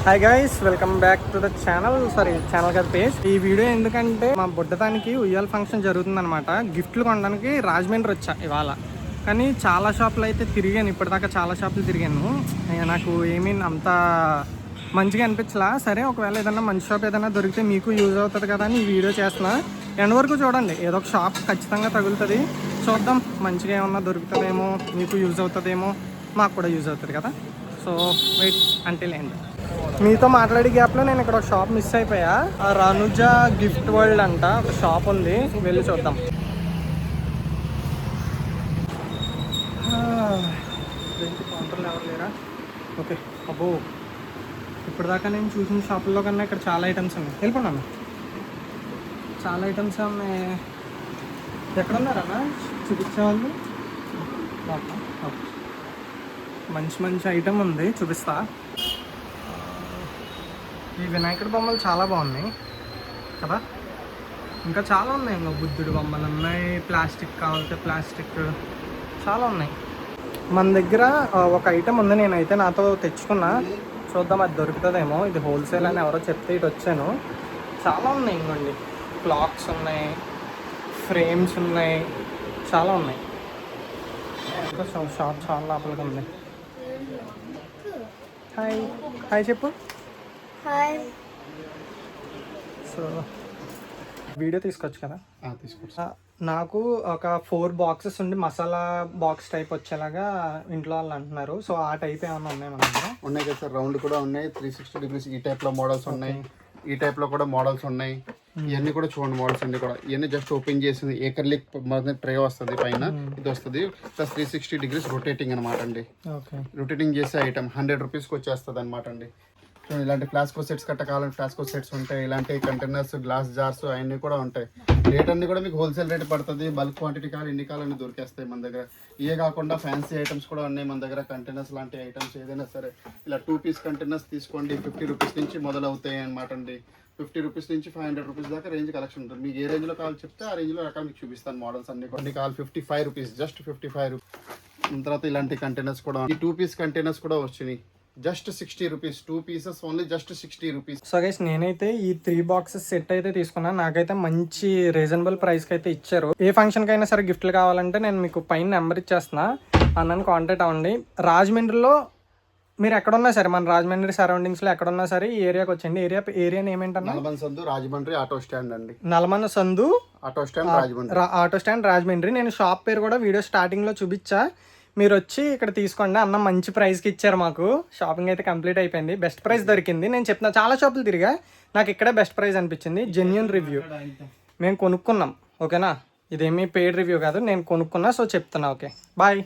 Hi guys, welcome back to the channel కదా page. ఈ video ఎందుకంటే మా బుడ్డదానికి ఉయ్యాల ఫంక్షన్ జరుగుతుందనమాట. గిఫ్ట్లు కొనడానికి రాజమండ్రి వచ్చా ఇవాళ. కానీ చాలా షాపులు అయితే తిరిగాను, ఇప్పటిదాకా చాలా షాపులు తిరిగాను. నాకు ఏమీ అంత మంచిగా అనిపించలా. సరే, ఒకవేళ ఏదైనా మంచి షాప్ ఏదైనా దొరికితే మీకు యూజ్ అవుతుంది కదా అని ఈ వీడియో చేస్తున్నా. ఎండ్ వరకు చూడండి, ఏదో ఒక షాప్ ఖచ్చితంగా తగులుతుంది. చూద్దాం, మంచిగా ఏమన్నా దొరుకుతుందేమో, మీకు యూజ్ అవుతుందేమో, మాకు కూడా యూజ్ అవుతుంది కదా. So wait until end. మీతో మాట్లాడే గ్యాప్లో నేను ఇక్కడ ఒక షాప్ మిస్ అయిపోయా. రనుజ గిఫ్ట్ వరల్డ్ అంట ఒక షాప్ ఉంది, వెళ్ళి చూద్దాం. కౌంటర్లు ఎవరు లేరా? ఓకే. అబ్బో, ఇప్పటిదాకా నేను చూసిన షాపుల్లో కన్నా ఇక్కడ చాలా ఐటమ్స్ ఉన్నాయి. వెళ్ళిపోన్నాను, చాలా ఐటమ్స్ ఉన్నాయి. ఎక్కడున్నారన్నా చూపించేవాళ్ళు? మంచి మంచి ఐటమ్ ఉంది, చూపిస్తా. ఈ వినాయకుడి బొమ్మలు చాలా బాగున్నాయి కదా. ఇంకా చాలా ఉన్నాయి, ఇంకా బుద్ధుడి బొమ్మలు ఉన్నాయి, ప్లాస్టిక్ కావాలంటే ప్లాస్టిక్ చాలా ఉన్నాయి. మన దగ్గర ఒక ఐటమ్ ఉంది, నేనైతే నాతో తెచ్చుకున్నా. చూద్దాం అది దొరుకుతుందేమో. ఇది హోల్సేల్ అని ఎవరో చెప్తే ఇటు వచ్చాను. చాలా ఉన్నాయి, ఇంకోండి క్లాక్స్ ఉన్నాయి, ఫ్రేమ్స్ ఉన్నాయి, చాలా ఉన్నాయి. షాప్ చాలా లోపలికి ఉంది. హాయ్ హాయ్ చెప్పు. హాయ్. సో వీడియో తీసుకోవచ్చు కదా? తీసుకోవచ్చు. నాకు ఒక 4 బాక్సెస్ ఉండి మసాలా బాక్స్ టైప్ వచ్చేలాగా ఇంట్లో వాళ్ళు అంటున్నారు. సో ఆ టైప్ ఏమన్నా ఉన్నాయి మన దగ్గర? ఉన్నాయి కదా సార్, రౌండ్ కూడా ఉన్నాయి, 360 డిగ్రీస్ ఈ టైప్లో మోడల్స్ ఉన్నాయి, ఈ టైప్లో కూడా మోడల్స్ ఉన్నాయి. ఇవన్నీ కూడా చూడండి, మోడల్స్ అన్ని కూడా. ఇవన్నీ జస్ట్ ఓపెన్ చేసింది ఏకర్లిక్ ట్రే వస్తుంది, పైన ఇది వస్తుంది, ప్లస్ 360 డిగ్రీస్ రొటేటింగ్ అనమాట అండి. రొటేటింగ్ చేసే ఐటమ్ 100 రూపీస్కి వచ్చేస్తుంది అనమాట అండి. ఇలాంటి ఫ్లాస్కో సెట్స్ కావాలంటే ఫ్లాస్కో సెట్స్ ఉంటాయి, ఇలాంటి కంటైనర్స్, గ్లాస్ జార్స్ అవన్నీ కూడా ఉంటాయి. రేట్ అన్ని కూడా మీకు హోల్సేల్ రేట్ పడుతుంది. బల్క్ క్వాంటిటీ కావాలి, ఎన్ని కావాలని దొరికేస్తాయి మన దగ్గర. ఇవే కాకుండా ఫ్యాన్సీ ఐటమ్స్ కూడా ఉన్నాయి మన దగ్గర. కంటైనర్స్ లాంటి ఐటమ్స్ ఏదైనా సరే ఇలా 2 పీస్ కంటైనర్స్ తీసుకోండి, 50 రూపీస్ నుంచి మొదలవుతాయి అనమాట అండి. 50 రూపీస్ నుంచి 500 రూపీస్ దాకా రేంజ్ కలెక్షన్ ఉంటుంది. మీకు ఏ రేంజ్లో కావాలి చెప్తే ఆ రేంజ్లో రకాలు మీకు చూపిస్తాను. మోడల్స్ అన్ని కొన్ని కావాలి 55 రూపీస్, జస్ట్ 55 రూపీస్. తర్వాత ఇలాంటి కంటైనర్స్ కూడా, ఈ 2 పీస్ కంటైనర్స్ కూడా వచ్చినాయి, just 60 rupees. 2 pieces only just 60 rupees. So guys, నేనైతే ఈ 3 బాక్సెస్ సెట్ అయితే తీసుకున్నాను. నాకైతే మంచి రీజనబుల్ ప్రైస్కి అయితే ఇచ్చారు. ఏ ఫంక్షన్కి అయినా సరే గిఫ్ట్లు కావాలంటే నేను మీకు పైన నెంబర్ ఇచ్చేస్తున్నా, అన్నని కాంటాక్ట్ అవ్వండి. రాజమండ్రిలో మీరు ఎక్కడున్నా సరే, మన రాజమండ్రి సరౌండింగ్స్లో ఎక్కడున్నా సరే ఈ ఏరియాకి వచ్చండి. ఏరియా ఏమేంటన్నా? నల్మన్ సందు రాజమండ్రి ఆటో స్టాండ్ అండి. నల్మన్ సందు ఆటో స్టాండ్ రాజమండ్రి. నేను షాప్ పేరు కూడా వీడియో స్టార్టింగ్లో చూపించా, మీరు వచ్చి ఇక్కడ తీసుకోండి. అన్న మంచి ప్రైస్కి ఇచ్చారు మాకు. షాపింగ్ అయితే కంప్లీట్ అయిపోయింది, బెస్ట్ ప్రైస్ దొరికింది. నేను చెప్తున్నా, చాలా షాపులు తిరిగా, నాకు ఇక్కడే బెస్ట్ ప్రైస్ అనిపించింది. జెన్యూన్ రివ్యూ, మేము కొనుక్కున్నాం. ఓకేనా, ఇదేమీ పెయిడ్ రివ్యూ కాదు, నేను కొనుక్కున్నా. సో చెప్తున్నా. Okay, bye.